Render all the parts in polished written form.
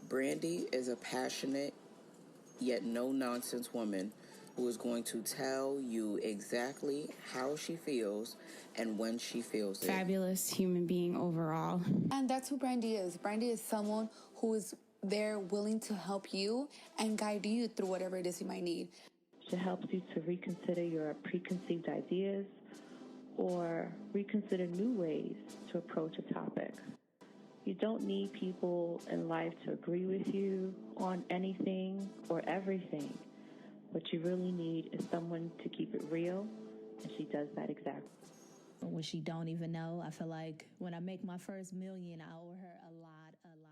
Brandy is a passionate yet no nonsense woman who is going to tell you exactly how she feels and when she feels it. Fabulous human being overall. And that's who Brandy is. Brandy is someone who is there willing to help you and guide you through whatever it is you might need. She helps you to reconsider your preconceived ideas or reconsider new ways to approach a topic. You don't need people in life to agree with you on anything or everything. What you really need is someone to keep it real, and she does that exactly. When she don't even know, I feel like when I make my first million, I owe her a lot of money.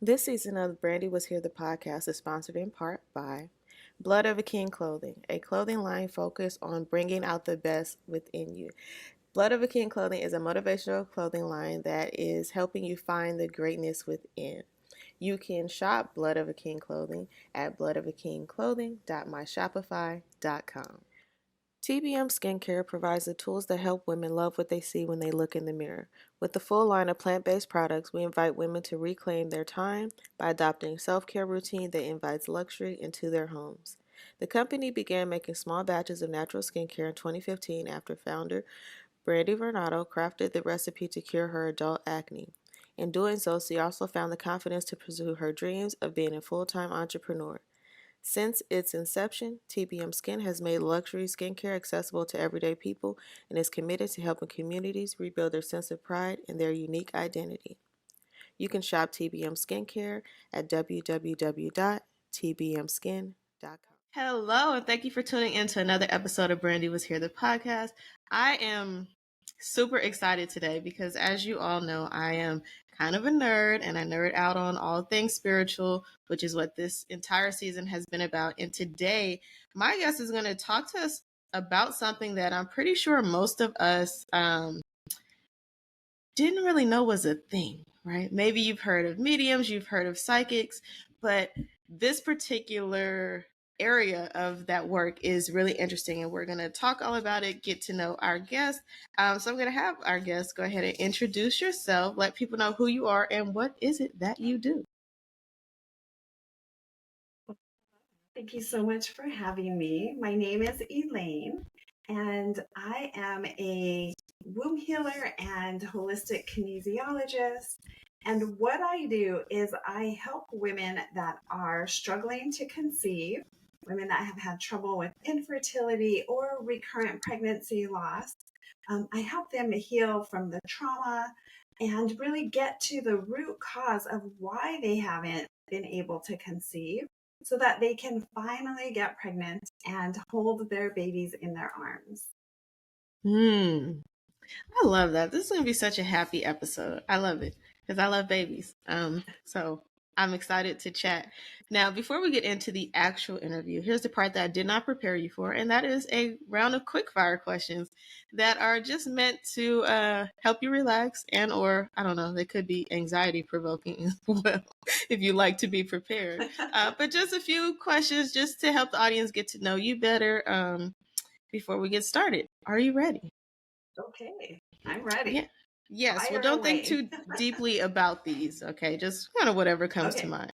This season of Brandy Was Here, the podcast is sponsored in part by Blood of a King Clothing, a clothing line focused on bringing out the best within you. Blood of a King Clothing is a motivational clothing line that is helping you find the greatness within. You can shop Blood of a King Clothing at bloodofakingclothing.myshopify.com. TBM Skincare provides the tools that help women love what they see when they look in the mirror. With the full line of plant-based products, we invite women to reclaim their time by adopting a self-care routine that invites luxury into their homes. The company began making small batches of natural skincare in 2015 after founder Brandy Vernado crafted the recipe to cure her adult acne. In doing so, she also found the confidence to pursue her dreams of being a full-time entrepreneur. Since its inception, TBM Skin has made luxury skincare accessible to everyday people and is committed to helping communities rebuild their sense of pride and their unique identity. You can shop TBM Skincare at www.tbmskin.com. Hello, and thank you for tuning in to another episode of Brandy Was Here, the podcast. I am super excited today because, as you all know, I am kind of a nerd and I nerd out on all things spiritual, which is what this entire season has been about. And today, my guest is going to talk to us about something that I'm pretty sure most of us didn't really know was a thing, right? Maybe you've heard of mediums, you've heard of psychics, but this particular area of that work is really interesting, and we're going to talk all about it, get to know our guest. So I'm going to have our guest go ahead and introduce yourself, let people know who you are and what is it that you do. Thank you so much for having me. My name is Elaine, and I am a womb healer and holistic kinesiologist. And what I do is I help women that are struggling to conceive, women that have had trouble with infertility or recurrent pregnancy loss. I help them heal from the trauma and really get to the root cause of why they haven't been able to conceive, so that they can finally get pregnant and hold their babies in their arms. I love that. This is going to be such a happy episode. I love it because I love babies. So I'm excited to chat. Now, before we get into the actual interview, here's the part that I did not prepare you for, and that is a round of quick fire questions that are just meant to help you relax and or, I don't know, they could be anxiety provoking as well if you like to be prepared. But just a few questions just to help the audience get to know you better before we get started. Are you ready? Okay, I'm ready. Yeah. Yes. Fire Well, don't away. think too deeply about these. Okay. Just kind of whatever comes to mind.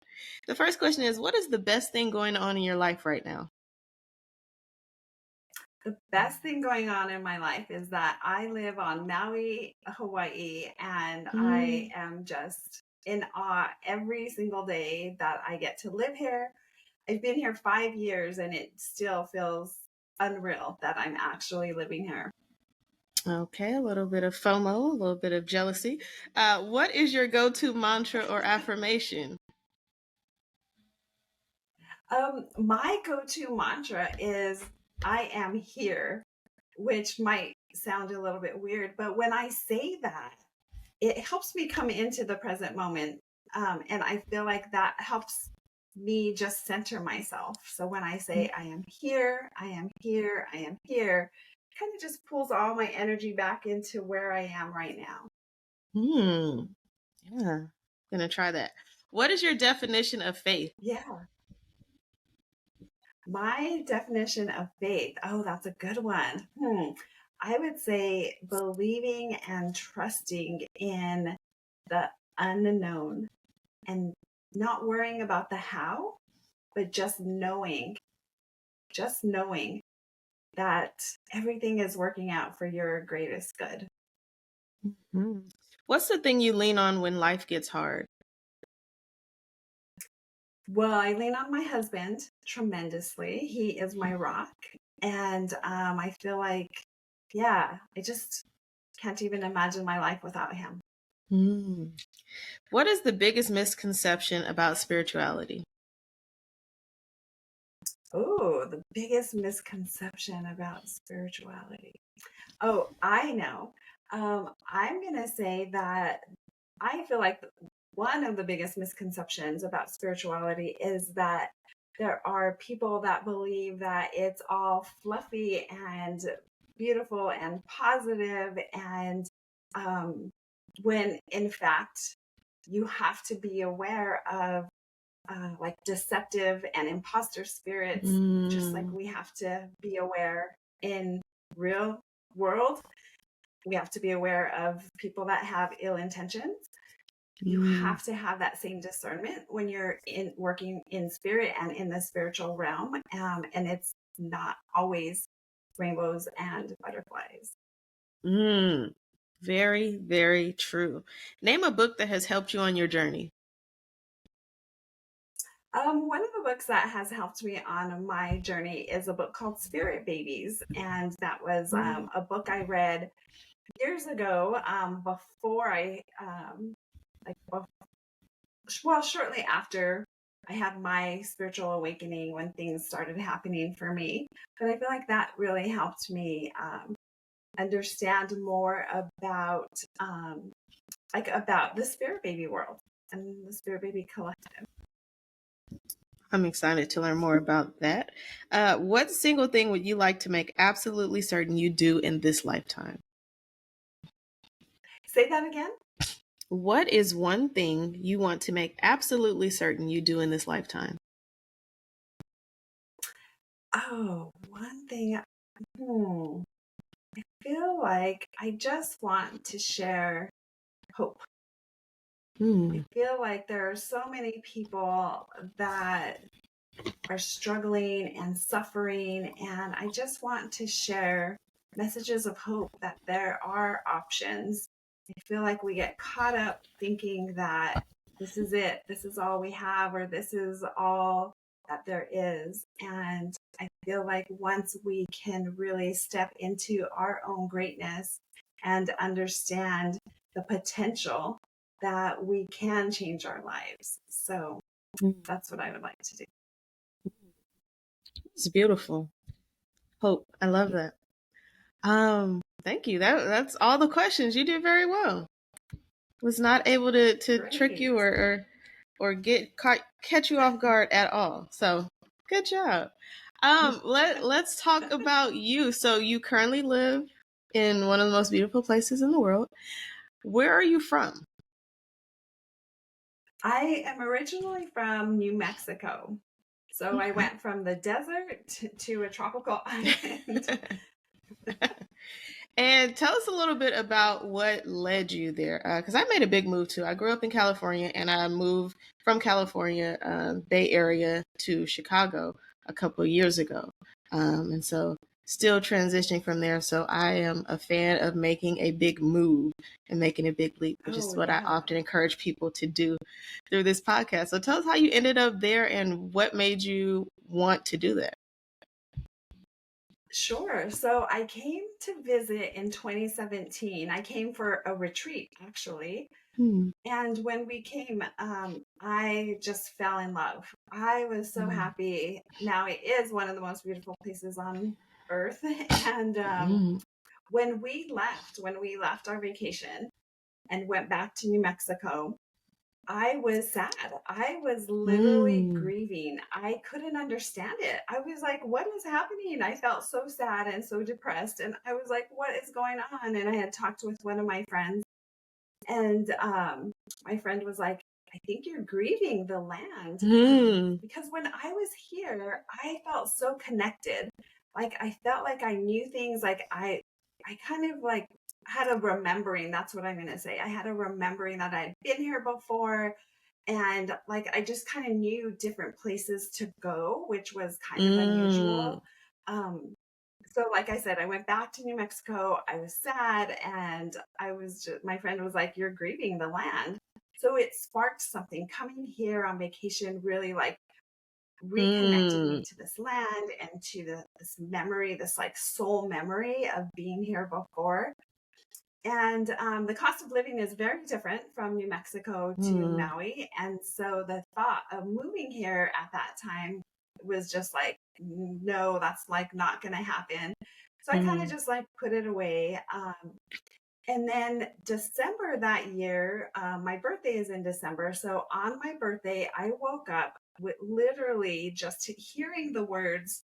The first question is, what is the best thing going on in your life right now? The best thing going on in my life is that I live on Maui, Hawaii, and I am just in awe every single day that I get to live here. I've been here 5 years and it still feels unreal that I'm actually living here. Okay, a little bit of FOMO, a little bit of jealousy. What is your go-to mantra or affirmation? My go-to mantra is I am here, which might sound a little bit weird, but when I say that, it helps me come into the present moment. And I feel like that helps me just center myself. So when I say I am here, I am here, I am here, it kind of just pulls all my energy back into where I am right now. Yeah, gonna try that. What is your definition of faith? Yeah. My definition of faith, oh, that's a good one. I would say believing and trusting in the unknown, and not worrying about the how, but just knowing that everything is working out for your greatest good. Mm-hmm. What's the thing you lean on when life gets hard? Well, I lean on my husband tremendously. He is my rock. And I feel like, I just can't even imagine my life without him. Mm. What is the biggest misconception about spirituality? Oh, the biggest misconception about spirituality. Oh, I know. I'm going to say that I feel like one of the biggest misconceptions about spirituality is that there are people that believe that it's all fluffy and beautiful and positive, and when in fact you have to be aware of like deceptive and imposter spirits, just like we have to be aware in real world. We have to be aware of people that have ill intentions. You have to have that same discernment when you're working in spirit and in the spiritual realm. And it's not always rainbows and butterflies. Very, very true. Name a book that has helped you on your journey. One of the books that has helped me on my journey is a book called Spirit Babies. And that was a book I read years ago, before I, shortly after I had my spiritual awakening, when things started happening for me. But I feel like that really helped me understand more about the Spirit Baby world and the Spirit Baby collective. I'm excited to learn more about that. What single thing would you like to make absolutely certain you do in this lifetime? Say that again? What is one thing you want to make absolutely certain you do in this lifetime? Oh, one thing. I feel like I just want to share hope. I feel like there are so many people that are struggling and suffering, and I just want to share messages of hope that there are options. I feel like we get caught up thinking that this is it, this is all we have, or this is all that there is. And I feel like once we can really step into our own greatness and understand the potential, that we can change our lives. So that's what I would like to do. It's beautiful. Hope. I love that. Thank you. That's all the questions. You did very well. Was not able to trick you or catch you off guard at all. So good job. Let's talk about you. So you currently live in one of the most beautiful places in the world. Where are you from? I am originally from New Mexico. So I went from the desert to a tropical island. And tell us a little bit about what led you there. Because I made a big move too. I grew up in California and I moved from California, Bay Area to Chicago a couple of years ago. And so still transitioning from there. So I am a fan of making a big move and making a big leap, which is what I often encourage people to do through this podcast. So tell us how you ended up there and what made you want to do that. Sure. So I came to visit in 2017. I came for a retreat, actually. And when we came, I just fell in love. I was so happy. Now it is one of the most beautiful places on earth. And when we left our vacation and went back to New Mexico, I was sad. I was literally grieving. I couldn't understand it. I was like, what is happening? I felt so sad and so depressed. And I was like, what is going on? And I had talked with one of my friends, and my friend was like, I think you're grieving the land. Because when I was here, I felt so connected. Like I felt like I knew things. Like I kind of like, had a remembering. That's what I'm going to say. I had a remembering that I'd been here before. And like, I just kind of knew different places to go, which was kind of unusual. So like I said, I went back to New Mexico. I was sad, and my friend was like, "You're grieving the land." So it sparked something. Coming here on vacation really like reconnected me to this land and to this memory, this like soul memory of being here before. And the cost of living is very different from New Mexico to Maui. And so the thought of moving here at that time was just like, no, that's like not going to happen. So I kind of just like put it away. And then December that year, my birthday is in December. So on my birthday, I woke up with literally just hearing the words,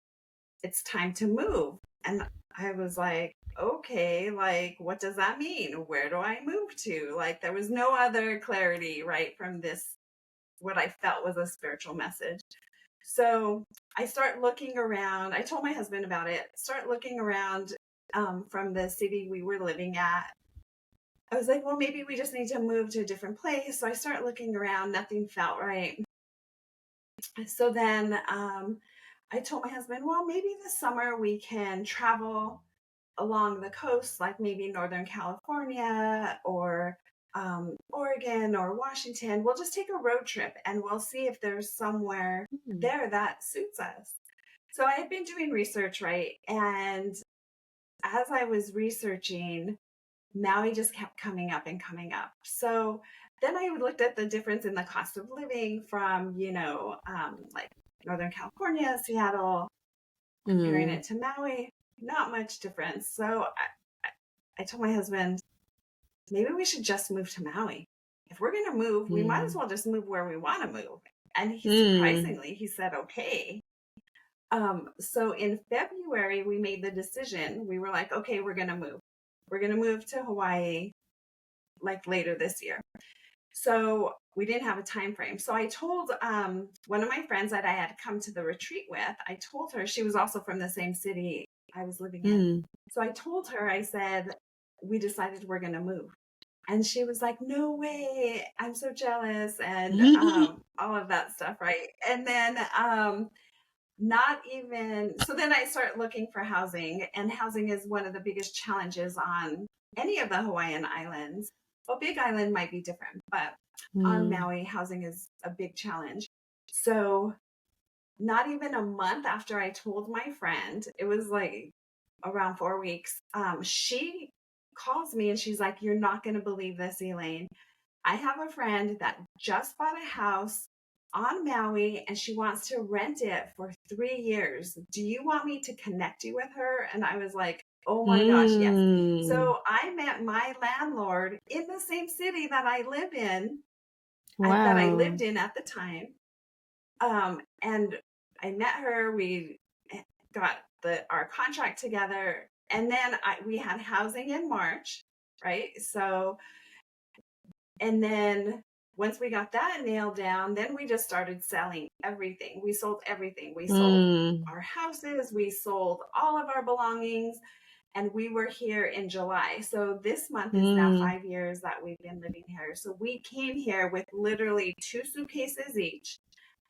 "It's time to move." And I was like, okay, like, what does that mean? Where do I move to? Like, there was no other clarity, right, from this, what I felt was a spiritual message. So I start looking around. I told my husband about it. Start looking around from the city we were living at. I was like, well, maybe we just need to move to a different place. So I start looking around. Nothing felt right. So then I told my husband, well, maybe this summer we can travel along the coast, like maybe Northern California or Oregon or Washington. We'll just take a road trip and we'll see if there's somewhere there that suits us. So I had been doing research, right? And as I was researching, Maui just kept coming up and coming up. So then I looked at the difference in the cost of living from, like Northern California, Seattle, comparing it to Maui, not much difference. So I told my husband, maybe we should just move to Maui. If we're going to move, we might as well just move where we want to move. And surprisingly, he said, okay. So in February, we made the decision. We were like, okay, we're going to move. We're going to move to Hawaii like later this year. So we didn't have a time frame. So I told one of my friends that I had come to the retreat with, I told her, she was also from the same city I was living in. So I told her, I said, we decided we're going to move. And she was like, no way, I'm so jealous, and all of that stuff, right? And then so then I start looking for housing, and housing is one of the biggest challenges on any of the Hawaiian islands. Well, Big Island might be different, but on Maui, housing is a big challenge. So not even a month after I told my friend, it was like around 4 weeks, she calls me and she's like, you're not going to believe this, Elaine. I have a friend that just bought a house on Maui and she wants to rent it for 3 years. Do you want me to connect you with her? And I was like, oh my gosh, yes. So I met my landlord in the same city that I live in, that I lived in at the time. And I met her, we got our contract together, and then we had housing in March, right? So, and then once we got that nailed down, then we just started selling everything. We sold everything. We sold our houses, we sold all of our belongings, and we were here in July. So this month is now 5 years that we've been living here. So we came here with literally 2 suitcases each,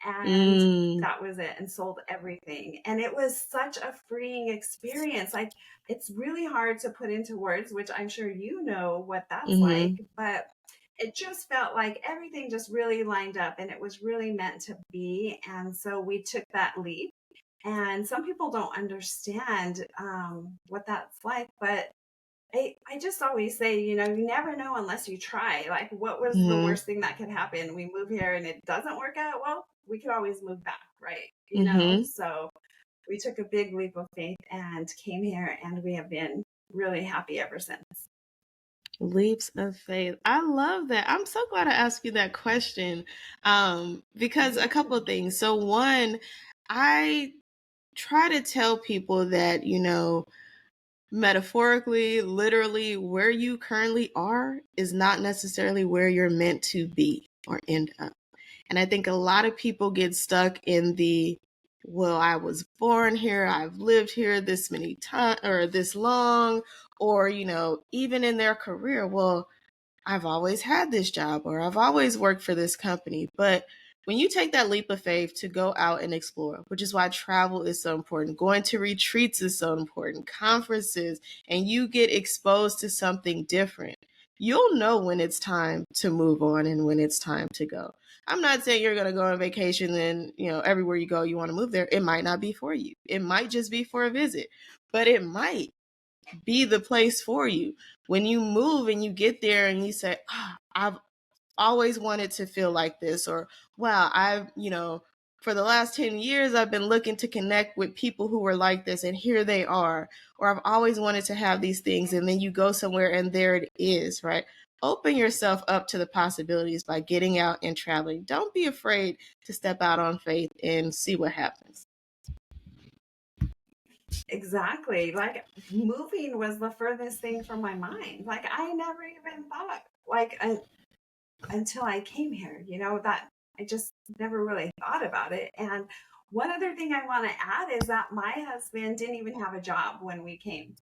and that was it, and sold everything. And it was such a freeing experience. Like, it's really hard to put into words, which I'm sure you know what that's like, but it just felt like everything just really lined up and it was really meant to be. And so we took that leap. And some people don't understand what that's like, but I just always say, you never know unless you try. Like, what was the worst thing that could happen? We move here and it doesn't work out. Well, we could always move back, right? So we took a big leap of faith and came here, and we have been really happy ever since. Leaps of faith. I love that. I'm so glad I asked you that question because a couple of things. So one, I try to tell people that, metaphorically, literally, where you currently are is not necessarily where you're meant to be or end up. And I think a lot of people get stuck in well, I was born here, I've lived here this many times or this long, or, even in their career, well, I've always had this job or I've always worked for this company. But when you take that leap of faith to go out and explore, which is why travel is so important, going to retreats is so important, conferences, and you get exposed to something different, you'll know when it's time to move on and when it's time to go. I'm not saying you're going to go on vacation and, everywhere you go, you want to move there. It might not be for you. It might just be for a visit, but it might be the place for you. When you move and you get there and you say, I've always wanted to feel like this, or wow, for the last 10 years, I've been looking to connect with people who were like this, and here they are. Or I've always wanted to have these things, and then you go somewhere and there it is, right? Open yourself up to the possibilities by getting out and traveling. Don't be afraid to step out on faith and see what happens. Exactly. Like moving was the furthest thing from my mind. Like I never even thought, until I came here, that I just never really thought about it. And one other thing I want to add is that my husband didn't even have a job when we came.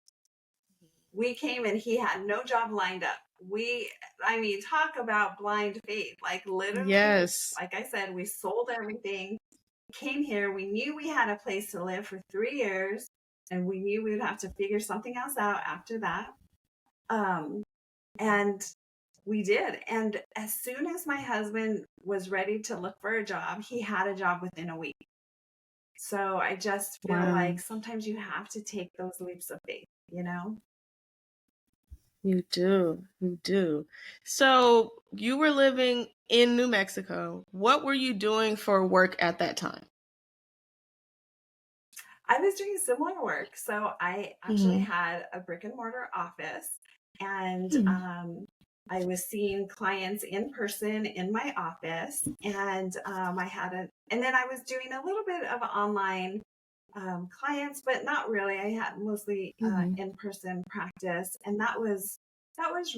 We came and he had no job lined up. Talk about blind faith. Like literally, Yes. like I said, we sold everything, came here. We knew we had a place to live for 3 years, and we knew we would have to figure something else out after that. And we did. And as soon as my husband was ready to look for a job, he had a job within a week. So I just feel like sometimes you have to take those leaps of faith, You do. You do. So you were living in New Mexico. What were you doing for work at that time? I was doing similar work. So I actually had a brick and mortar office, and I was seeing clients in person in my office, and and then I was doing a little bit of online clients, but not really. I had mostly in-person practice, and that was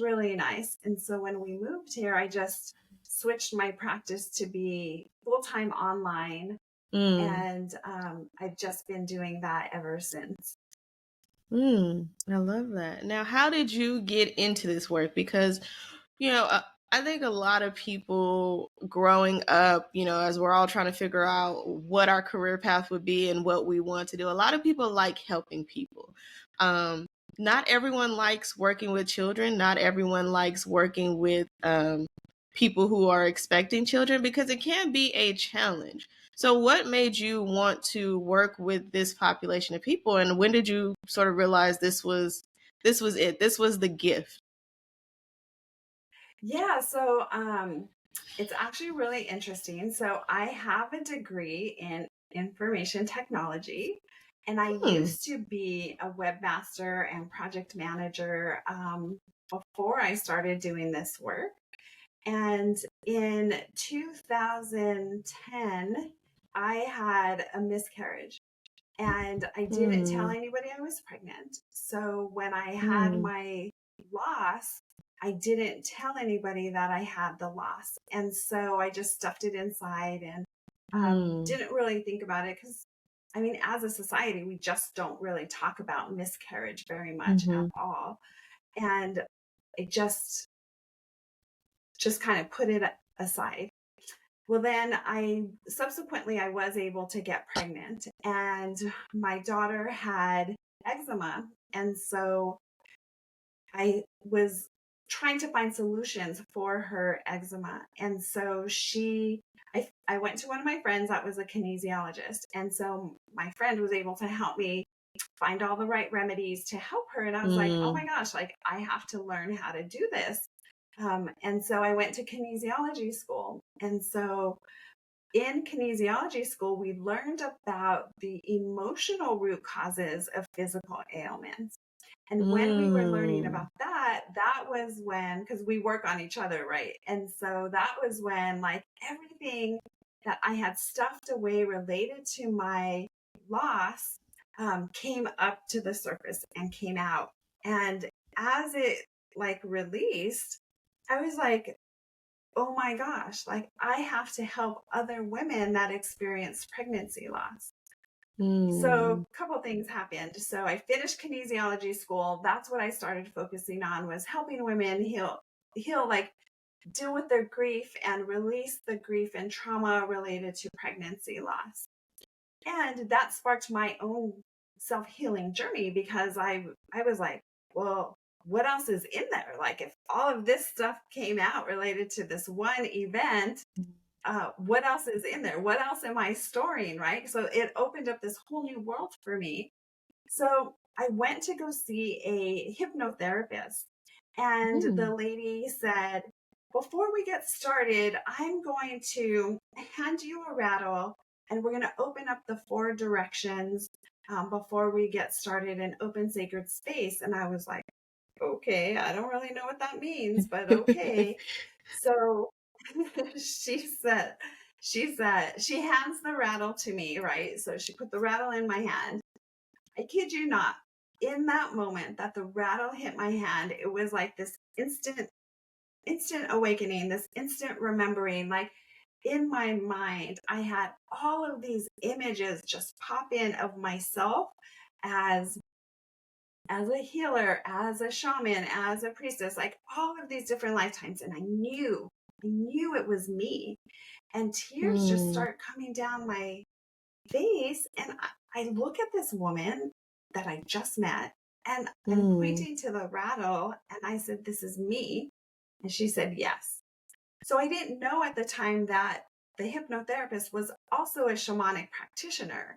really nice. And so when we moved here, I just switched my practice to be full-time online, and I've just been doing that ever since. I love that. Now, how did you get into this work? Because, I think a lot of people growing up, as we're all trying to figure out what our career path would be and what we want to do, a lot of people like helping people. Not everyone likes working with children. Not everyone likes working with people who are expecting children, because it can be a challenge. So what made you want to work with this population of people, and when did you sort of realize this was it? This was the gift? Yeah, so it's actually really interesting. So I have a degree in information technology, and I used to be a webmaster and project manager before I started doing this work. And in 2010, I had a miscarriage, and I didn't tell anybody I was pregnant. So when I had my loss, I didn't tell anybody that I had the loss. And so I just stuffed it inside and didn't really think about it, because as a society, we just don't really talk about miscarriage very much at all. And I just kind of put it aside. Well, then I was able to get pregnant, and my daughter had eczema. And so I was trying to find solutions for her eczema. And so I went to one of my friends that was a kinesiologist. And so my friend was able to help me find all the right remedies to help her. And I was like, oh my gosh, like I have to learn how to do this. And so I went to kinesiology school. And so in kinesiology school, we learned about the emotional root causes of physical ailments. And when we were learning about that was when, because we work on each other, right? And so that was when like everything that I had stuffed away related to my loss came up to the surface and came out. And as it like released, I was like, oh my gosh, like I have to help other women that experience pregnancy loss. So a couple things happened. So I finished kinesiology school. That's what I started focusing on, was helping women heal, like deal with their grief and release the grief and trauma related to pregnancy loss. And that sparked my own self-healing journey, because I was like, well, what else is in there? Like, if all of this stuff came out related to this one event, what else is in there? What else am I storing? Right. So it opened up this whole new world for me. So I went to go see a hypnotherapist, and the lady said, before we get started, I'm going to hand you a rattle, and we're going to open up the 4 directions before we get started and open sacred space. And I was like, okay, I don't really know what that means, but okay. So she said, she hands the rattle to me, right? So she put the rattle in my hand. I kid you not, in that moment that the rattle hit my hand, it was like this instant awakening, this instant remembering. Like, in my mind, I had all of these images just pop in of myself as a healer, as a shaman, as a priestess, like all of these different lifetimes. And I knew it was me. And tears just start coming down my face. And I look at this woman that I just met, and I'm pointing to the rattle, and I said, this is me. And she said, yes. So I didn't know at the time that the hypnotherapist was also a shamanic practitioner.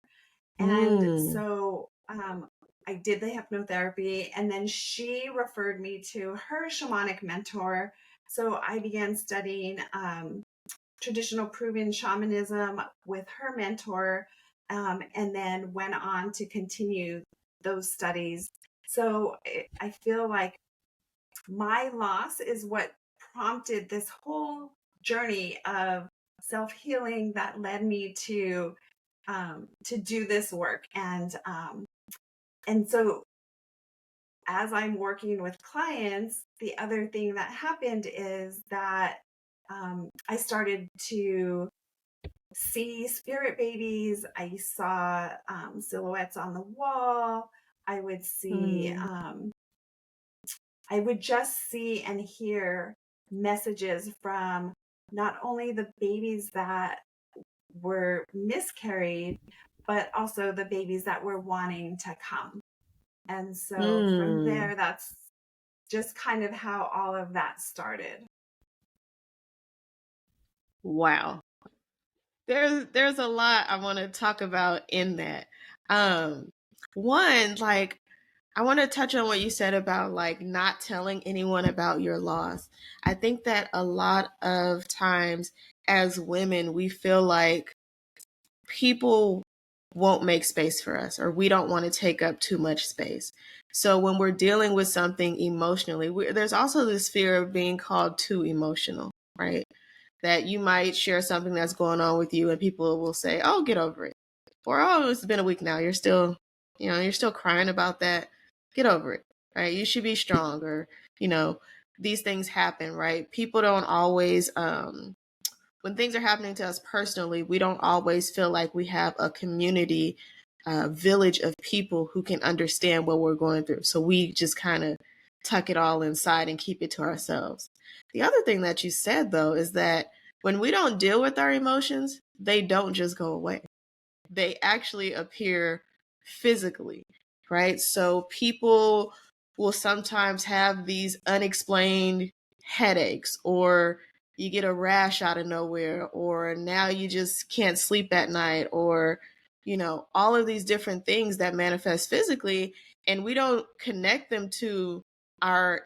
And so I did the hypnotherapy, and then she referred me to her shamanic mentor. So I began studying traditional proven shamanism with her mentor, and then went on to continue those studies. So I feel like my loss is what prompted this whole journey of self-healing that led me to do this work. And so as I'm working with clients, the other thing that happened is that I started to see spirit babies. I saw silhouettes on the wall. I would see, I would just see and hear messages from not only the babies that were miscarried, but also the babies that were wanting to come. And so from there, that's just kind of how all of that started. Wow. There's a lot I want to talk about in that. One, like, I want to touch on what you said about like not telling anyone about your loss. I think that a lot of times as women, we feel like people won't make space for us, or we don't want to take up too much space. So when we're dealing with something emotionally, there's also this fear of being called too emotional, right? That you might share something that's going on with you and people will say, oh, get over it. Or, oh, it's been a week now. You're still crying about that. Get over it, right? You should be strong. Or, these things happen, right? People don't always, when things are happening to us personally, we don't always feel like we have a community, village of people who can understand what we're going through. So we just kind of tuck it all inside and keep it to ourselves. The other thing that you said, though, is that when we don't deal with our emotions, they don't just go away. They actually appear physically, right? So people will sometimes have these unexplained headaches, or you get a rash out of nowhere, or now you just can't sleep at night, or, all of these different things that manifest physically, and we don't connect them to our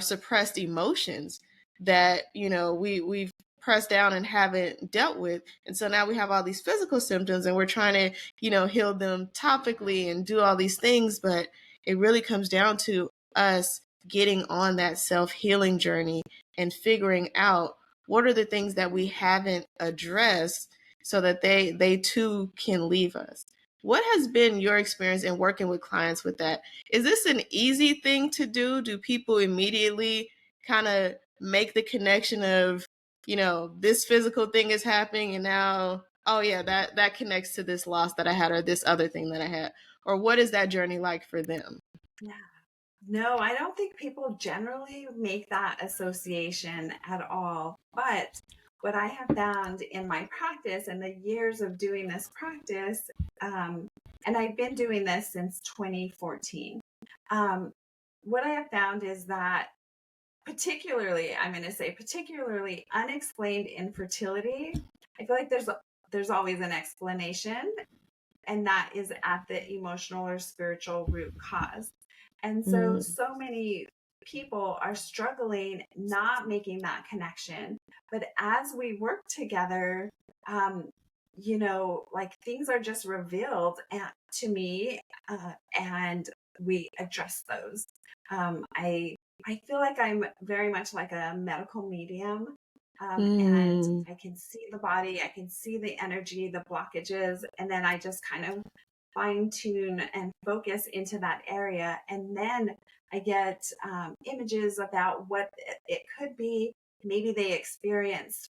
suppressed emotions that, we've pressed down and haven't dealt with. And so now we have all these physical symptoms, and we're trying to, heal them topically and do all these things. But it really comes down to us getting on that self-healing journey and figuring out what are the things that we haven't addressed so that they too can leave us. What has been your experience in working with clients with that? Is this an easy thing to do? Do people immediately kind of make the connection of, this physical thing is happening, and now, oh yeah, that connects to this loss that I had or this other thing that I had? Or what is that journey like for them? Yeah. No, I don't think people generally make that association at all. But what I have found in my practice and the years of doing this practice, and I've been doing this since 2014, what I have found is that particularly, I'm going to say particularly unexplained infertility, I feel like there's always an explanation, and that is at the emotional or spiritual root cause. And so, so many people are struggling not making that connection. But as we work together, like things are just revealed to me, and we address those. I feel like I'm very much like a medical medium. And I can see the body, I can see the energy, the blockages, and then I just kind of fine tune and focus into that area. And then I get images about what it could be. Maybe they experienced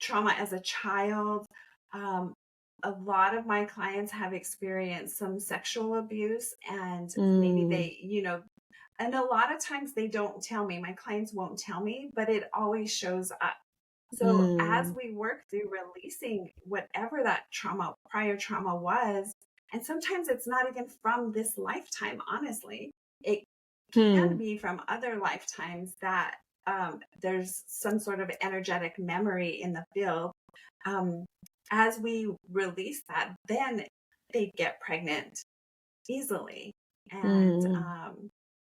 trauma as a child. A lot of my clients have experienced some sexual abuse, and maybe they, and a lot of times they don't tell me. My clients won't tell me, but it always shows up. So as we work through releasing whatever that prior trauma was, and sometimes it's not even from this lifetime, honestly, it can be from other lifetimes that there's some sort of energetic memory in the field. As we release that, then they get pregnant easily. And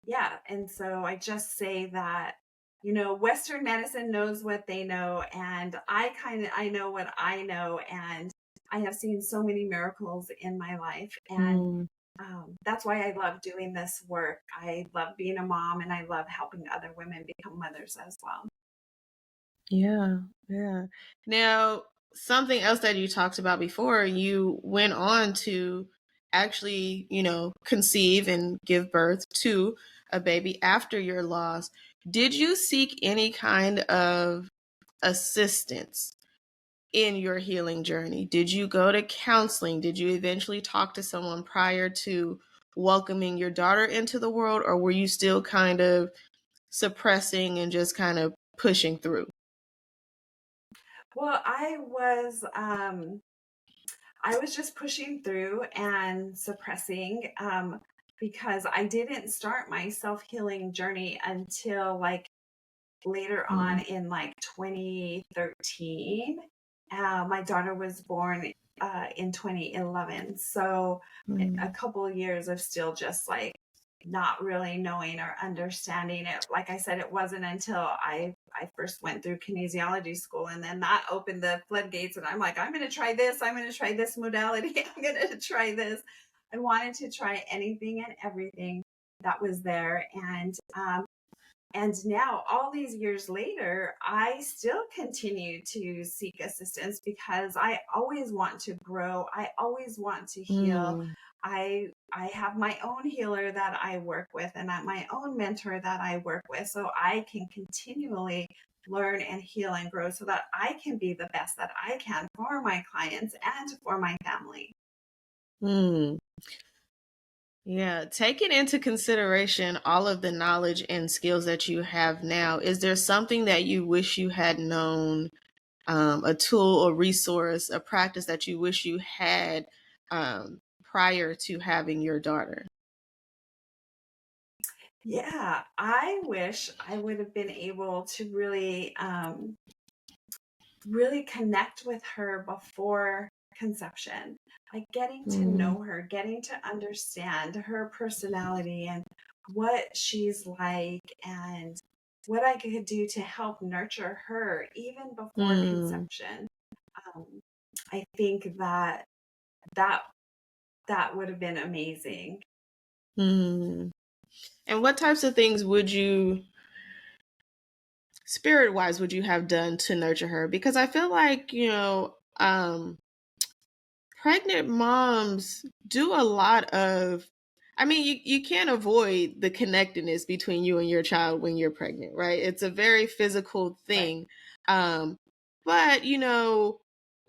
yeah, and so I just say that, Western medicine knows what they know, and I know what I know, and I have seen so many miracles in my life, and that's why I love doing this work. I love being a mom, and I love helping other women become mothers as well. Yeah, yeah. Now, something else that you talked about before, you went on to actually, conceive and give birth to a baby after your loss. Did you seek any kind of assistance in your healing journey? Did you go to counseling? Did you eventually talk to someone prior to welcoming your daughter into the world, or were you still kind of suppressing and just kind of pushing through? Well, I was just pushing through and suppressing, because I didn't start my self-healing journey until like later on in like 2013. My daughter was born in 2011. So a couple of years of still just like not really knowing or understanding it. Like I said, it wasn't until I first went through kinesiology school, and then that opened the floodgates, and I'm like, I'm going to try this. I'm going to try this modality. I'm going to try this. I wanted to try anything and everything that was there. And now, all these years later, I still continue to seek assistance because I always want to grow. I always want to heal. I have my own healer that I work with, and my own mentor that I work with, so I can continually learn and heal and grow so that I can be the best that I can for my clients and for my family. Yeah, taking into consideration all of the knowledge and skills that you have now, is there something that you wish you had known, a tool or resource, a practice that you wish you had prior to having your daughter? Yeah, I wish I would have been able to really, really connect with her before conception, like getting to know her, getting to understand her personality and what she's like, and what I could do to help nurture her even before conception. I think that that would have been amazing. And what types of things would you, spirit-wise, would you have done to nurture her? Because I feel like, pregnant moms do a lot of, I mean, you can't avoid the connectedness between you and your child when you're pregnant, right? It's a very physical thing. Right. But,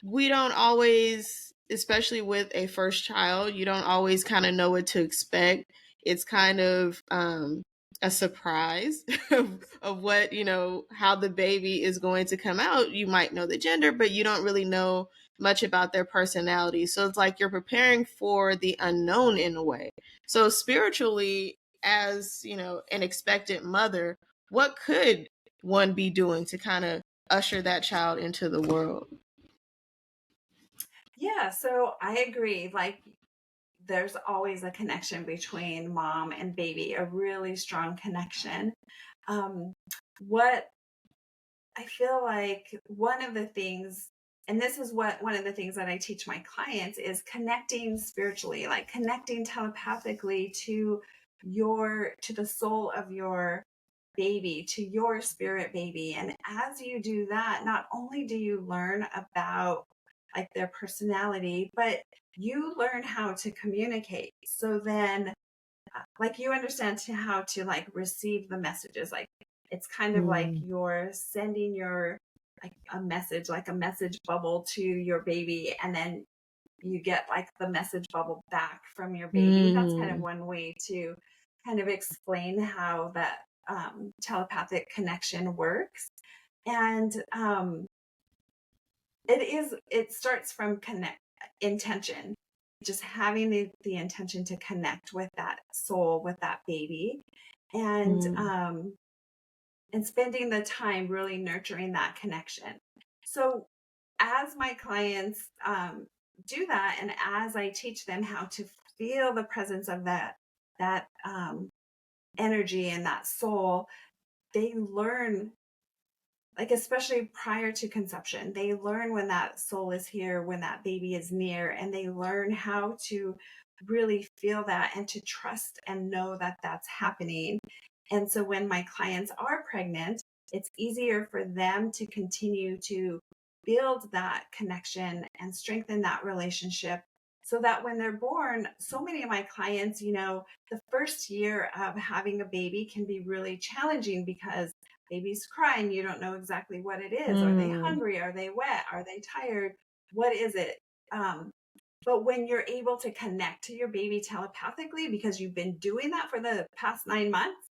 we don't always, especially with a first child, you don't always kind of know what to expect. It's kind of a surprise of what, how the baby is going to come out. You might know the gender, but you don't really know much about their personality. So it's like you're preparing for the unknown in a way. So spiritually, as, an expectant mother, what could one be doing to kind of usher that child into the world? Yeah, so I agree. Like, there's always a connection between mom and baby, a really strong connection. What I feel like one of the things, and this is what one of the things that I teach my clients, is connecting spiritually, like connecting telepathically to the soul of your baby, to your spirit baby. And as you do that, not only do you learn about like their personality, but you learn how to communicate. So then like you understand how to like receive the messages. Like it's kind of like you're sending your like a message bubble to your baby, and then you get like the message bubble back from your baby. That's kind of one way to kind of explain how that telepathic connection works. And it starts from intention, just having the intention to connect with that soul, with that baby, and spending the time really nurturing that connection. So as my clients do that, and as I teach them how to feel the presence of that energy and that soul, they learn, like especially prior to conception, they learn when that soul is here, when that baby is near, and they learn how to really feel that and to trust and know that that's happening. And so when my clients are pregnant, it's easier for them to continue to build that connection and strengthen that relationship, so that when they're born, so many of my clients, the first year of having a baby can be really challenging because baby's crying. You don't know exactly what it is. Are they hungry? Are they wet? Are they tired? What is it? But when you're able to connect to your baby telepathically, because you've been doing that for the past 9 months,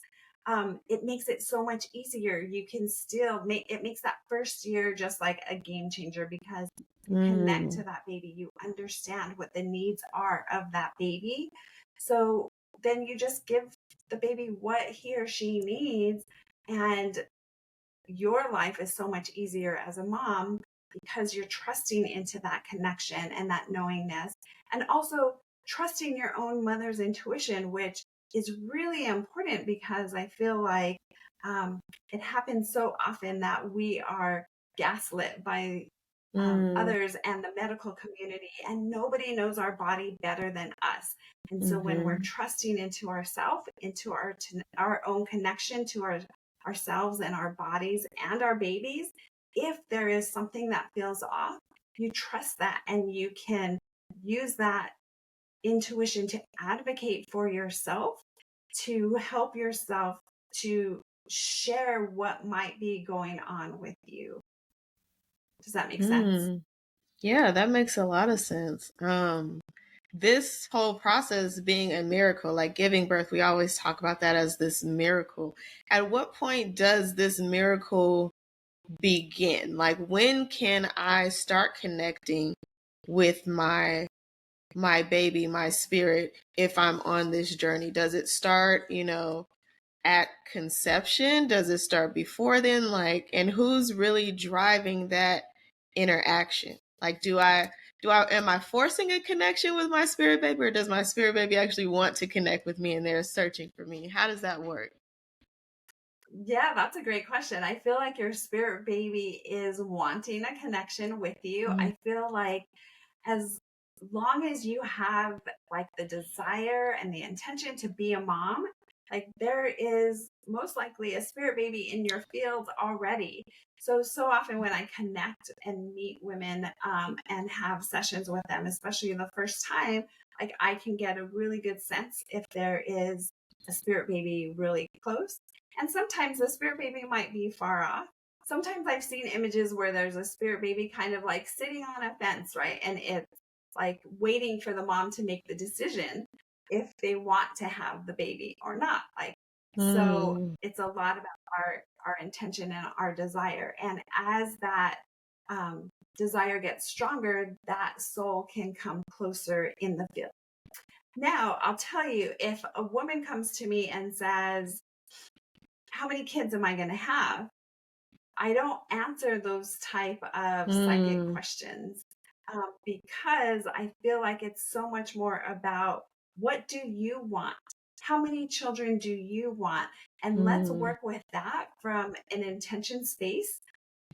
it makes it so much easier. You can still makes that first year just like a game changer, because you connect to that baby. You understand what the needs are of that baby. So then you just give the baby what he or she needs, and your life is so much easier as a mom because you're trusting into that connection and that knowingness, and also trusting your own mother's intuition, which is really important, because I feel like it happens so often that we are gaslit by others and the medical community, and nobody knows our body better than us. And so when we're trusting into ourselves, into our own connection to ourselves and our bodies and our babies, if there is something that feels off, you trust that, and you can use that intuition to advocate for yourself, to help yourself to share what might be going on with you. Does that make sense? Yeah, that makes a lot of sense. This whole process being a miracle, like giving birth, we always talk about that as this miracle. At what point does this miracle begin? Like, when can I start connecting with my baby, my spirit, if I'm on this journey? Does it start, at conception? Does it start before then? Like, and who's really driving that interaction? Like, am I forcing a connection with my spirit baby, or does my spirit baby actually want to connect with me and they're searching for me? How does that work? Yeah, that's a great question. I feel like your spirit baby is wanting a connection with you. I feel like as long as you have like the desire and the intention to be a mom, like there is most likely a spirit baby in your field already. So often when I connect and meet women and have sessions with them, especially the first time, like I can get a really good sense if there is a spirit baby really close. And sometimes the spirit baby might be far off. sometimes I've seen images where there's a spirit baby kind of like sitting on a fence, right? And it's like waiting for the mom to make the decision if they want to have the baby or not. Like, so it's a lot about our intention and our desire. And as that desire gets stronger, that soul can come closer in the field. Now, I'll tell you, if a woman comes to me and says, how many kids am I going to have? I don't answer those type of psychic questions because I feel like it's so much more about what do you want? How many children do you want? And let's work with that from an intention space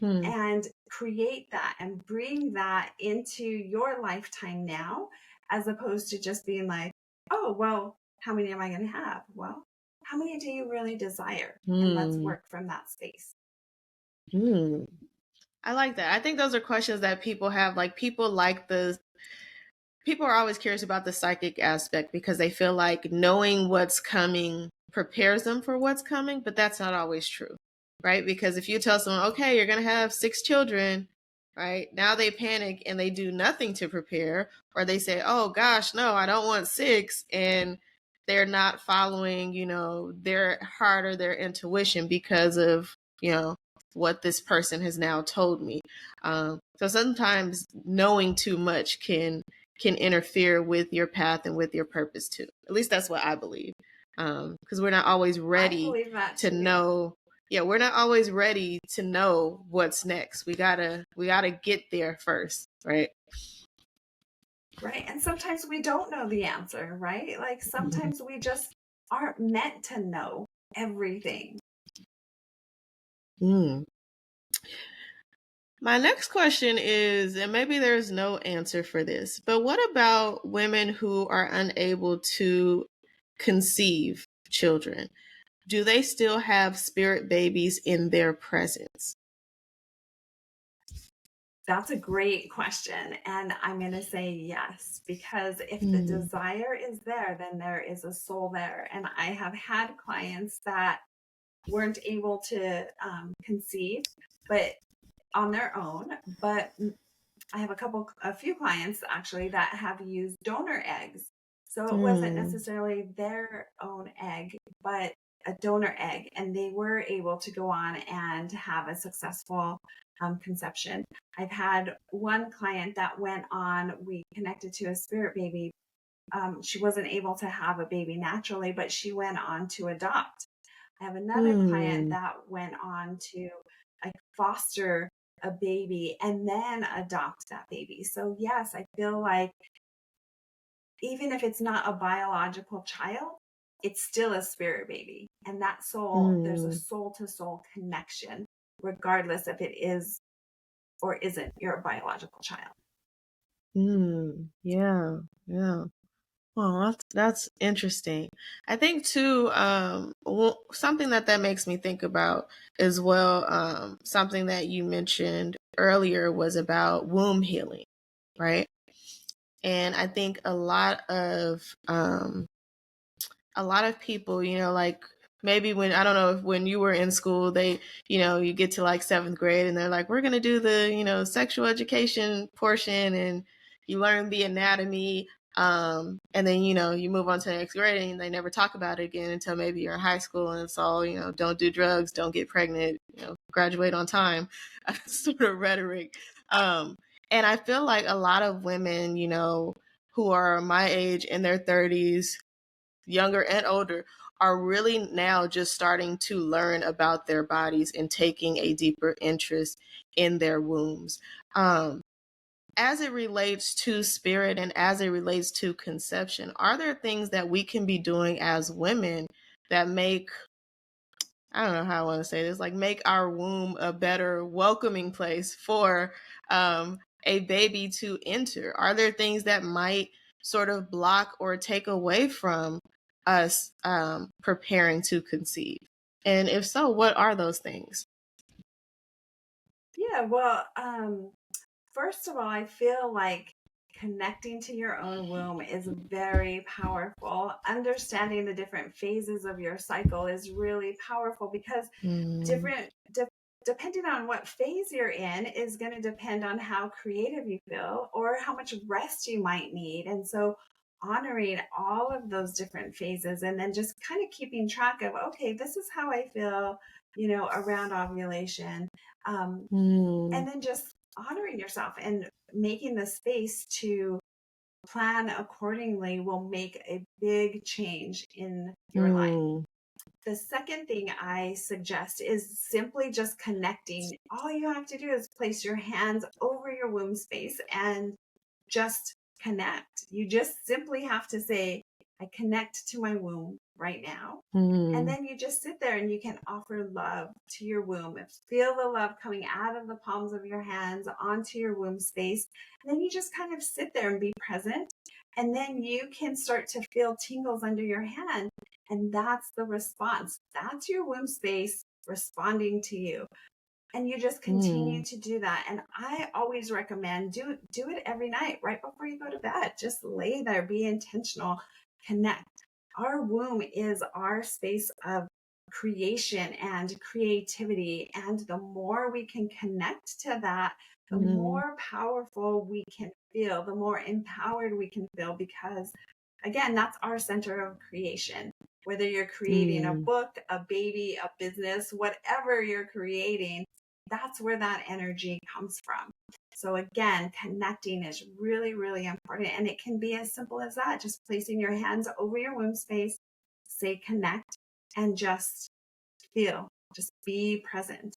and create that and bring that into your lifetime now, as opposed to just being like, oh, well, how many am I going to have? Well, how many do you really desire? And let's work from that space. I like that. I think those are questions that people have. Like people are always curious about the psychic aspect because they feel like knowing what's coming prepares them for what's coming, but that's not always true, right? Because if you tell someone, okay, you're going to have 6 children, right? Now they panic and they do nothing to prepare, or they say, oh gosh, no, I don't want 6. And they're not following, their heart or their intuition because of, what this person has now told me. So sometimes knowing too much can interfere with your path and with your purpose too. At least that's what I believe. Because we're not always ready to know. Yeah, we're not always ready to know what's next. We gotta get there first, right? Right. And sometimes we don't know the answer, right? Like sometimes we just aren't meant to know everything. My next question is, and maybe there's no answer for this, but what about women who are unable to conceive children? Do they still have spirit babies in their presence? That's a great question. And I'm going to say yes, because if the desire is there, then there is a soul there. And I have had clients that weren't able to conceive, but on their own. But I have a few clients actually that have used donor eggs. So it wasn't necessarily their own egg, but a donor egg. And they were able to go on and have a successful conception. I've had one client that went on, we connected to a spirit baby. She wasn't able to have a baby naturally, but she went on to adopt. I have another client that went on to foster a baby and then adopt that baby. So yes, I feel like even if it's not a biological child, it's still a spirit baby. And that soul, there's a soul to soul connection, regardless if it is or isn't your biological child. Yeah. Oh, that's interesting. I think too, something that makes me think about as well, something that you mentioned earlier was about womb healing, right? And I think a lot of people, like maybe when, I don't know if when you were in school, they, you get to like 7th grade and they're like, we're going to do the, sexual education portion and you learn the anatomy. And then, you move on to the next grade and they never talk about it again until maybe you're in high school and it's all, don't do drugs, don't get pregnant, graduate on time, sort of rhetoric. And I feel like a lot of women, who are my age in their 30s, younger and older, are really now just starting to learn about their bodies and taking a deeper interest in their wombs. As it relates to spirit and as it relates to conception, are there things that we can be doing as women that make, I don't know how I want to say this, like make our womb a better welcoming place for a baby to enter? Are there things that might sort of block or take away from us preparing to conceive? And if so, what are those things? Yeah, well, first of all, I feel like connecting to your own womb is very powerful. Understanding the different phases of your cycle is really powerful because different depending on what phase you're in is going to depend on how creative you feel or how much rest you might need. And so honoring all of those different phases and then just kind of keeping track of, okay, this is how I feel, around ovulation. And then just honoring yourself and making the space to plan accordingly will make a big change in your life. The second thing I suggest is simply just connecting. All you have to do is place your hands over your womb space and just connect. You just simply have to say, I connect to my womb right now. And then you just sit there and you can offer love to your womb. Feel the love coming out of the palms of your hands onto your womb space. And then you just kind of sit there and be present. And then you can start to feel tingles under your hand. And that's the response. That's your womb space responding to you. And you just continue to do that. And I always recommend do it every night, right before you go to bed. Just lay there, be intentional, connect. Our womb is our space of creation and creativity. And the more we can connect to that, the more powerful we can feel, the more empowered we can feel, because again, that's our center of creation. Whether you're creating a book, a baby, a business, whatever you're creating, that's where that energy comes from. So again, connecting is really, really important. And it can be as simple as that. Just placing your hands over your womb space, say connect, and just feel, just be present.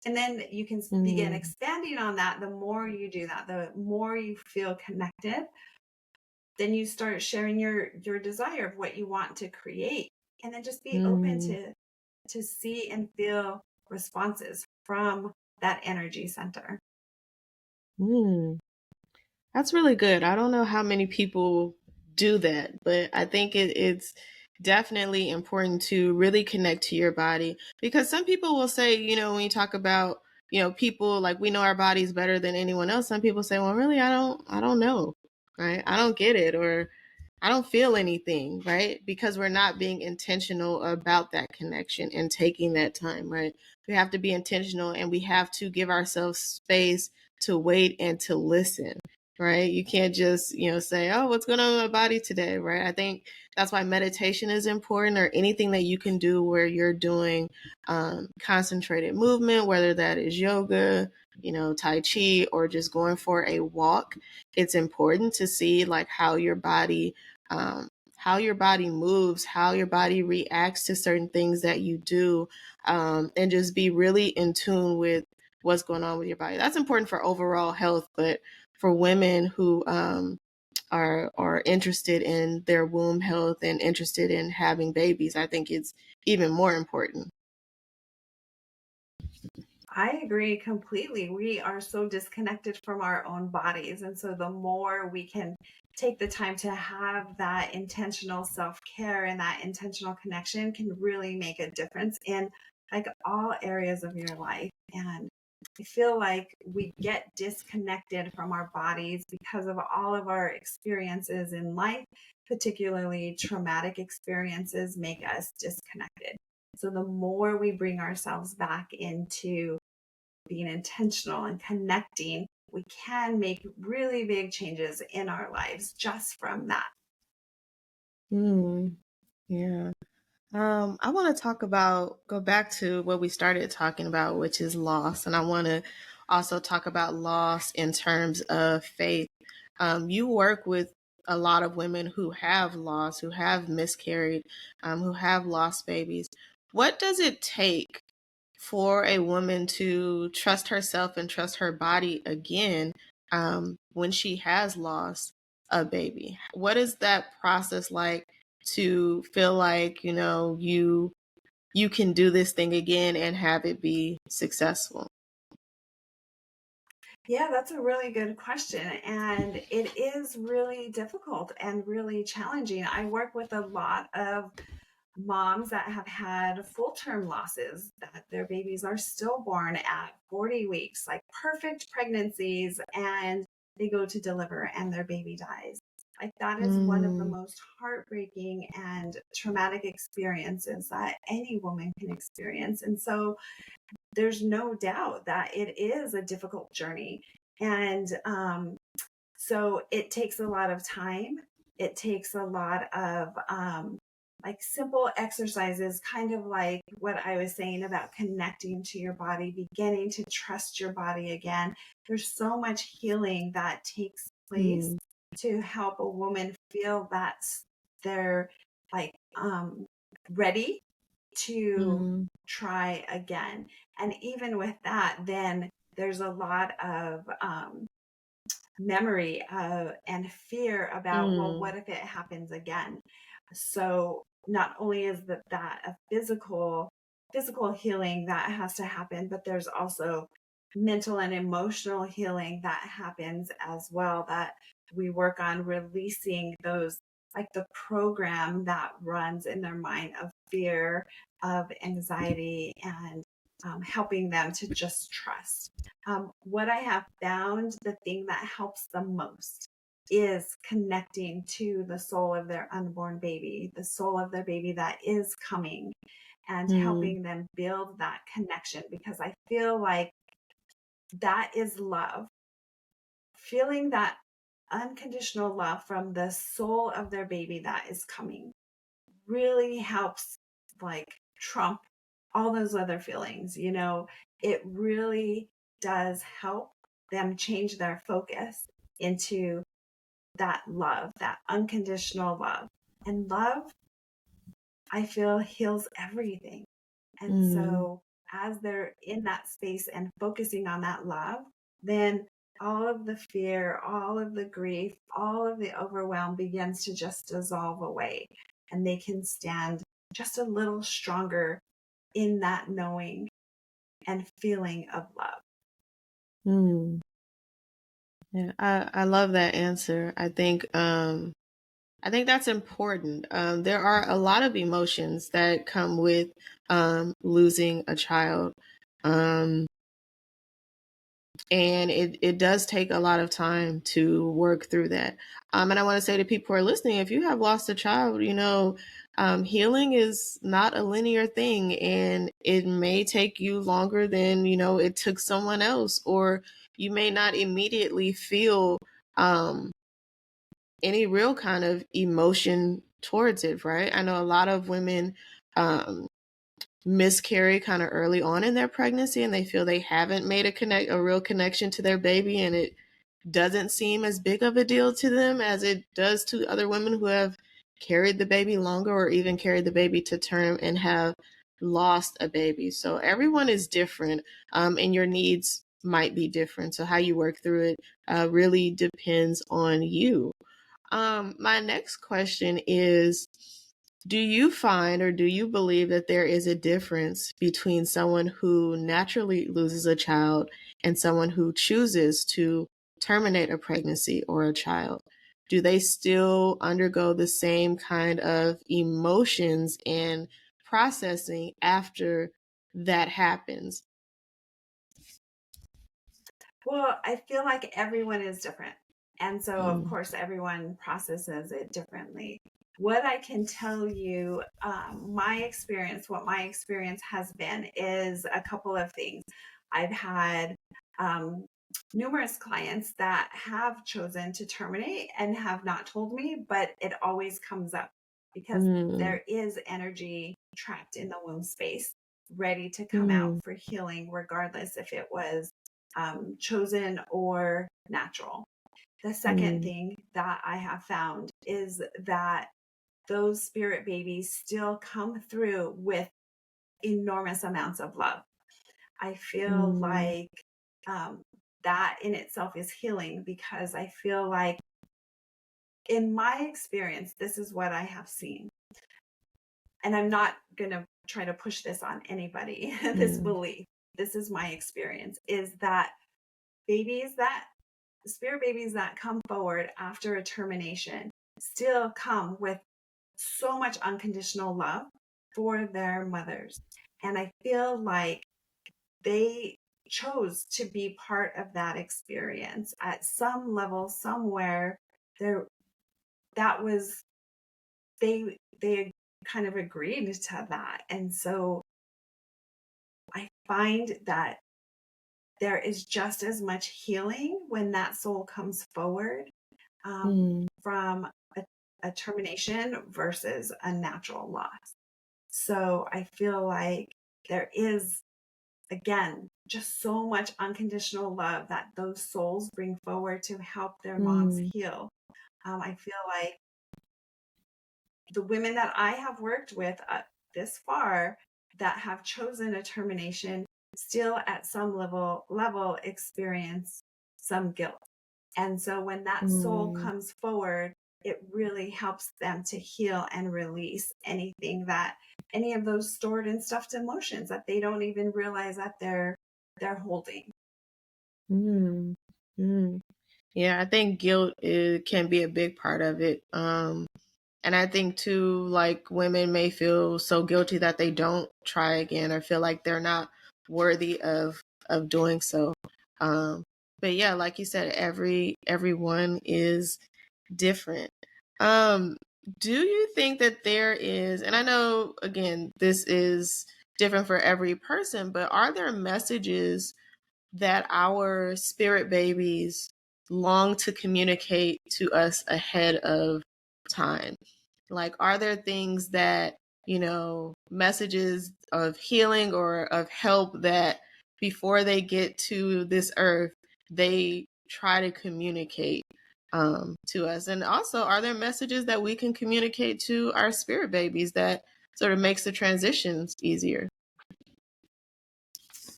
And then you can begin expanding on that. The more you do that, the more you feel connected, then you start sharing your desire of what you want to create. And then just be open to see and feel responses from that energy center. That's really good. I don't know how many people do that, but I think it's definitely important to really connect to your body, because some people will say, when you talk about, people like we know our bodies better than anyone else. Some people say, well, really, I don't know, right? I don't get it, or I don't feel anything, right? Because we're not being intentional about that connection and taking that time, right? We have to be intentional, and we have to give ourselves space to wait and to listen, right? You can't just, say, oh, what's going on in my body today, right? I think that's why meditation is important, or anything that you can do where you're doing concentrated movement, whether that is yoga, Tai Chi, or just going for a walk. It's important to see like how your body moves, how your body reacts to certain things that you do, and just be really in tune with what's going on with your body. That's important for overall health, but for women who are interested in their womb health and interested in having babies, I think it's even more important. I agree completely. We are so disconnected from our own bodies. And so the more we can take the time to have that intentional self-care and that intentional connection can really make a difference in like all areas of your life. And I feel like we get disconnected from our bodies because of all of our experiences in life, particularly traumatic experiences make us disconnected. So the more we bring ourselves back into being intentional and connecting, we can make really big changes in our lives just from that. Yeah. I want to go back to what we started talking about, which is loss. And I want to also talk about loss in terms of faith. You work with a lot of women who have lost, who have miscarried, who have lost babies. What does it take for a woman to trust herself and trust her body again when she has lost a baby? What is that process like to feel like, you can do this thing again and have it be successful? Yeah, that's a really good question. And it is really difficult and really challenging. I work with a lot of moms that have had full-term losses, that their babies are stillborn at 40 weeks, like perfect pregnancies, and they go to deliver and their baby dies. Like that is one of the most heartbreaking and traumatic experiences that any woman can experience. And so there's no doubt that it is a difficult journey. And so it takes a lot of time. It takes a lot of like simple exercises, kind of like what I was saying about connecting to your body, beginning to trust your body again. There's so much healing that takes place to help a woman feel that they're like ready to try again. And even with that, then there's a lot of memory and fear about, well, what if it happens again? So not only is that a physical healing that has to happen, but there's also mental and emotional healing that happens as well, that we work on releasing those, like the program that runs in their mind of fear, of anxiety, and helping them to just trust. What I have found, the thing that helps the most is connecting to the soul of their unborn baby, the soul of their baby that is coming, and helping them build that connection, because I feel like that is love. Feeling that unconditional love from the soul of their baby that is coming really helps, like, trump all those other feelings. You know, it really does help them change their focus into that love, that unconditional love. And love, I feel, heals everything. And so as they're in that space and focusing on that love, then all of the fear, all of the grief, all of the overwhelm begins to just dissolve away. And they can stand just a little stronger in that knowing and feeling of love. Yeah, I love that answer. I think that's important. There are a lot of emotions that come with losing a child. And it does take a lot of time to work through that. And I want to say to people who are listening, if you have lost a child, you know, healing is not a linear thing, and it may take you longer than, you know, it took someone else, or you may not immediately feel any real kind of emotion towards it, right? I know a lot of women miscarry kind of early on in their pregnancy, and they feel they haven't made a real connection to their baby, and it doesn't seem as big of a deal to them as it does to other women who have carried the baby longer, or even carried the baby to term and have lost a baby. So everyone is different, and your needs might be different. So how you work through it really depends on you. My next question is, do you find, or do you believe that there is a difference between someone who naturally loses a child and someone who chooses to terminate a pregnancy or a child? Do they still undergo the same kind of emotions and processing after that happens? Well, I feel like everyone is different. And so, of course, everyone processes it differently. What I can tell you, my experience, what my experience has been, is a couple of things. I've had numerous clients that have chosen to terminate and have not told me, but it always comes up because there is energy trapped in the womb space, ready to come out for healing, regardless if it was chosen or natural. The second thing that I have found is that those spirit babies still come through with enormous amounts of love. I feel like that in itself is healing, because I feel like, in my experience, this is what I have seen. And I'm not going to try to push this on anybody, this belief. This is my experience, is that spirit babies that come forward after a termination still come with so much unconditional love for their mothers. And I feel like they chose to be part of that experience at some level, somewhere. that was, they kind of agreed to that. And so I find that there is just as much healing when that soul comes forward from a termination versus a natural loss. So I feel like there is, again, just so much unconditional love that those souls bring forward to help their moms heal. I feel like the women that I have worked with this far that have chosen a termination still at some level experience some guilt. And so when that soul comes forward, it really helps them to heal and release any of those stored and stuffed emotions that they don't even realize that they're holding. Yeah, I think guilt can be a big part of it. And I think too, like, women may feel so guilty that they don't try again or feel like they're not worthy of doing so. But yeah, like you said, everyone is different. Do you think that there is, and I know again this is different for every person, but are there messages that our spirit babies long to communicate to us ahead of time? Like, are there things that, messages of healing or of help that before they get to this earth, they try to communicate to us? And also, are there messages that we can communicate to our spirit babies that sort of makes the transitions easier?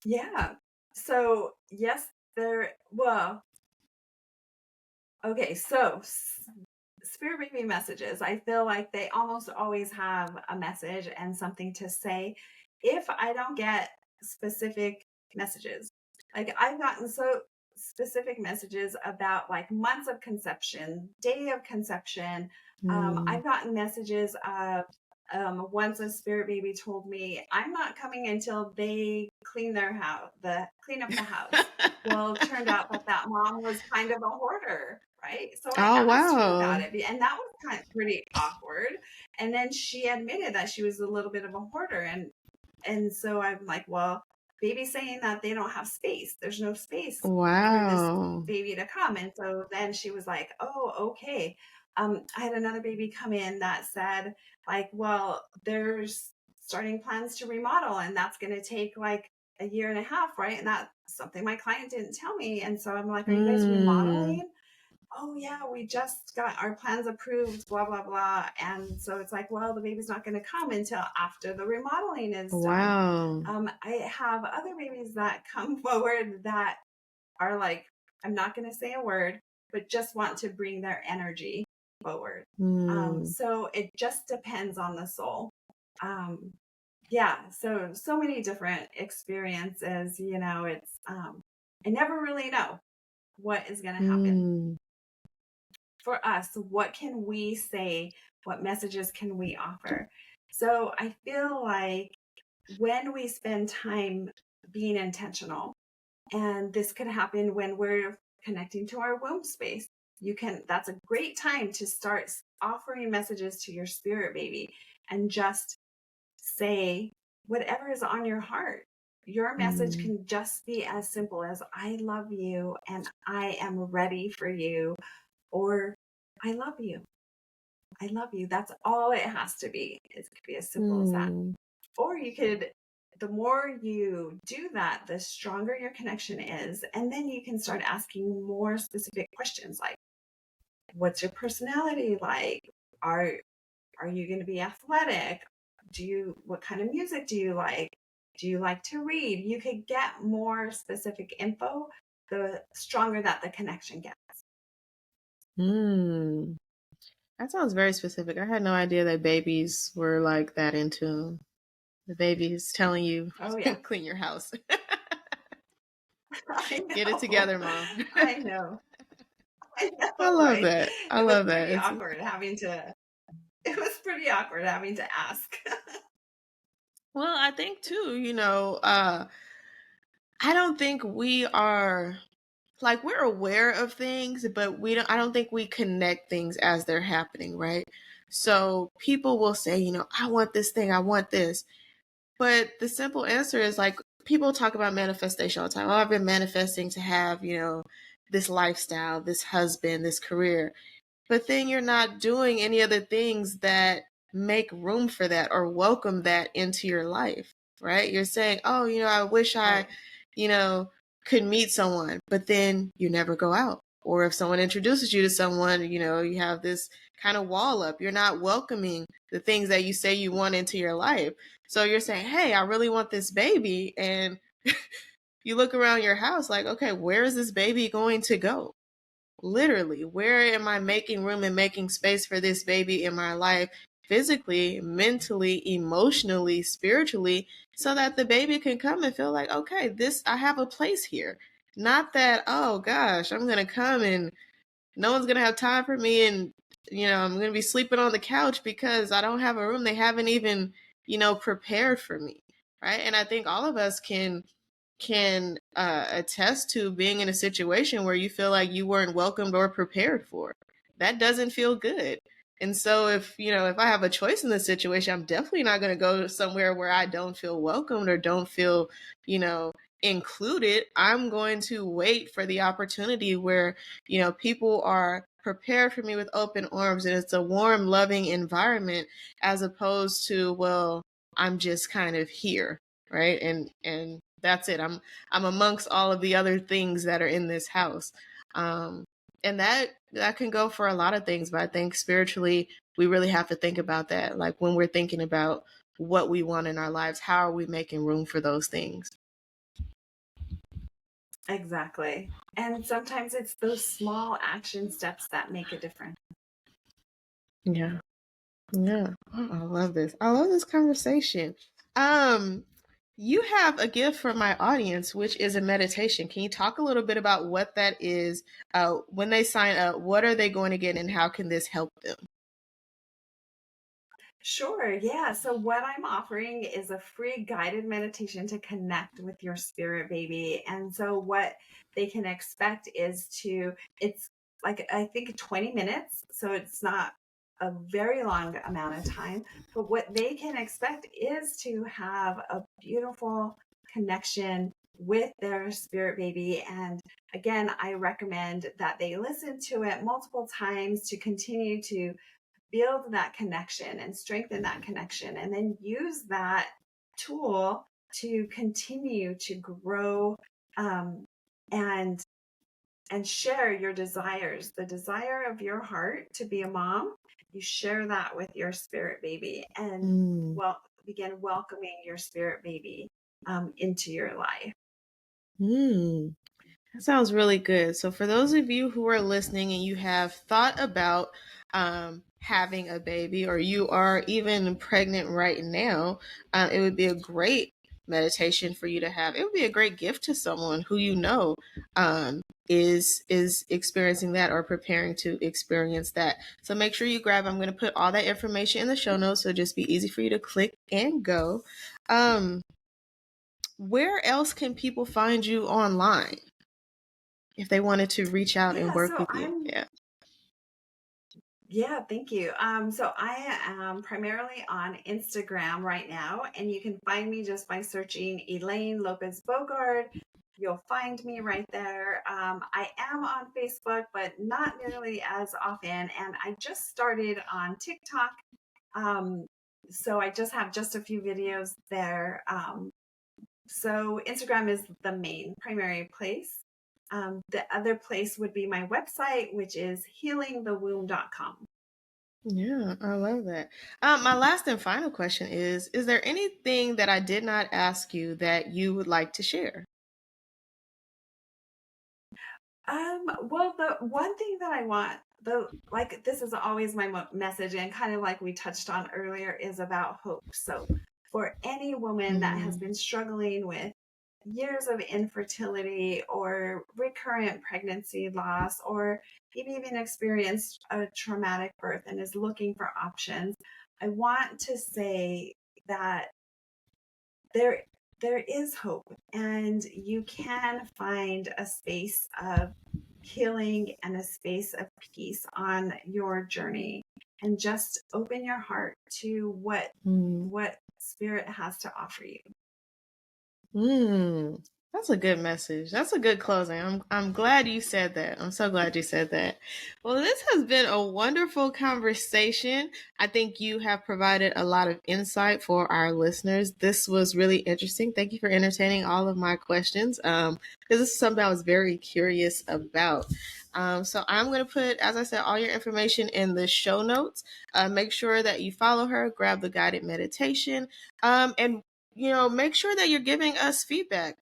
Yeah. So yes, okay, so spirit baby messages, I feel like they almost always have a message and something to say. If I don't get specific messages, like I've gotten so specific messages about like months of conception, day of conception. I've gotten messages of once a spirit baby told me, I'm not coming until they clean their house, clean up the house. Well, it turned out that mom was kind of a hoarder, right? So I asked her about it, and that was kind of pretty awkward. And then she admitted that she was a little bit of a hoarder, and so I'm like, well, baby's saying that they don't have space. There's no space for this baby to come. And so then she was like, oh, okay. I had another baby come in that said, like, well, there's starting plans to remodel, and that's going to take like a year and a half, right? And that's something my client didn't tell me. And so I'm like, are you guys remodeling? Oh yeah, we just got our plans approved, blah, blah, blah. And so it's like, well, the baby's not going to come until after the remodeling is done. I have other babies that come forward that are like, I'm not going to say a word, but just want to bring their energy forward. So it just depends on the soul. Yeah, so many different experiences, it's I never really know what is going to happen. For us, what can we say? What messages can we offer? So I feel like when we spend time being intentional, and this could happen when we're connecting to our womb space, that's a great time to start offering messages to your spirit baby and just say whatever is on your heart. Your message can just be as simple as, I love you and I am ready for you, or I love you. I love you. That's all it has to be. It could be as simple as that. Or the more you do that, the stronger your connection is. And then you can start asking more specific questions like, what's your personality like? Are you going to be athletic? What kind of music do you like? Do you like to read? You could get more specific info, the stronger that the connection gets. That sounds very specific. I had no idea that babies were like that in tune. The baby's telling you, oh yeah, clean your house. Get it together, Mom. I know. I love that. I love that. It was pretty awkward having to ask. Well, I think too, I don't think we are like we're aware of things, but I don't think we connect things as they're happening, right? So people will say, I want this thing, I want this. But the simple answer is like people talk about manifestation all the time. Oh, I've been manifesting to have, this lifestyle, this husband, this career. But then you're not doing any of the things that make room for that or welcome that into your life, right? You're saying, oh, I wish I, could meet someone, but then you never go out. Or if someone introduces you to someone, you have this kind of wall up. You're not welcoming the things that you say you want into your life. So you're saying, hey, I really want this baby. And you look around your house like, okay, where is this baby going to go? Literally, where am I making room and making space for this baby in my life, physically, mentally, emotionally, spiritually, so that the baby can come and feel like, okay, I have a place here. Not that, oh gosh, I'm going to come and no one's going to have time for me and, I'm going to be sleeping on the couch because I don't have a room. They haven't even, prepared for me. Right. And I think all of us can attest to being in a situation where you feel like you weren't welcomed or prepared for. That doesn't feel good. And so if I have a choice in this situation, I'm definitely not going to go somewhere where I don't feel welcomed or don't feel, included. I'm going to wait for the opportunity where, people are prepared for me with open arms and it's a warm, loving environment as opposed to, well, I'm just kind of here. Right. And that's it. I'm amongst all of the other things that are in this house. And that can go for a lot of things, but I think spiritually, we really have to think about that. Like when we're thinking about what we want in our lives, how are we making room for those things? Exactly. And sometimes it's those small action steps that make a difference. Yeah. Yeah. Oh, I love this. I love this conversation. You have a gift for my audience, which is a meditation. Can you talk a little bit about what that is? When they sign up, what are they going to get and how can this help them? Sure. Yeah. So, what I'm offering is a free guided meditation to connect with your spirit baby. And so, what they can expect is it's like, I think 20 minutes. So, it's not a very long amount of time. But what they can expect is to have a beautiful connection with their spirit baby. And again, I recommend that they listen to it multiple times to continue to build that connection and strengthen that connection, and then use that tool to continue to grow, and share your desires, the desire of your heart to be a mom. You share that with your spirit baby and begin welcoming your spirit baby into your life. That sounds really good. So for those of you who are listening and you have thought about having a baby, or you are even pregnant right now, it would be a great meditation for you to have. It would be a great gift to someone who is experiencing that or preparing to experience that. So make sure you grab. I'm going to put all that information in the show notes, so just be easy for you to click and go. Where else can people find you online if they wanted to reach out and work with you? Yeah, thank you. So I am primarily on Instagram right now, and you can find me just by searching Elaine Lopez-Bogard. You'll find me right there. I am on Facebook, but not nearly as often. And I just started on TikTok. So I just have just a few videos there. So Instagram is the main primary place. The other place would be my website, which is healingthewomb.com. Yeah, I love that. My last and final question is there anything that I did not ask you that you would like to share? Well, the one thing that I want, this is always my message, and kind of like we touched on earlier, is about hope. So for any woman that has been struggling with years of infertility or recurrent pregnancy loss, or even experienced a traumatic birth and is looking for options, I want to say that there is hope, and you can find a space of healing and a space of peace on your journey, and just open your heart to what spirit has to offer you. That's a good message. That's a good closing. I'm glad you said that. I'm so glad you said that. Well, this has been a wonderful conversation. I think you have provided a lot of insight for our listeners. This was really interesting. Thank you for entertaining all of my questions. Because this is something I was very curious about. So I'm going to put, as I said, all your information in the show notes. Make sure that you follow her, grab the guided meditation, and make sure that you're giving us feedback.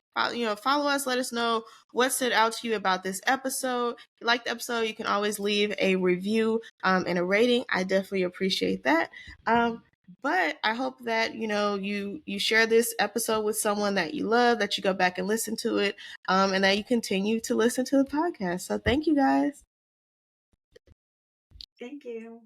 Follow us, let us know what stood out to you about this episode. If you like the episode, you can always leave a review and a rating. I definitely appreciate that. But I hope that, you share this episode with someone that you love, that you go back and listen to it, and that you continue to listen to the podcast. So thank you, guys. Thank you.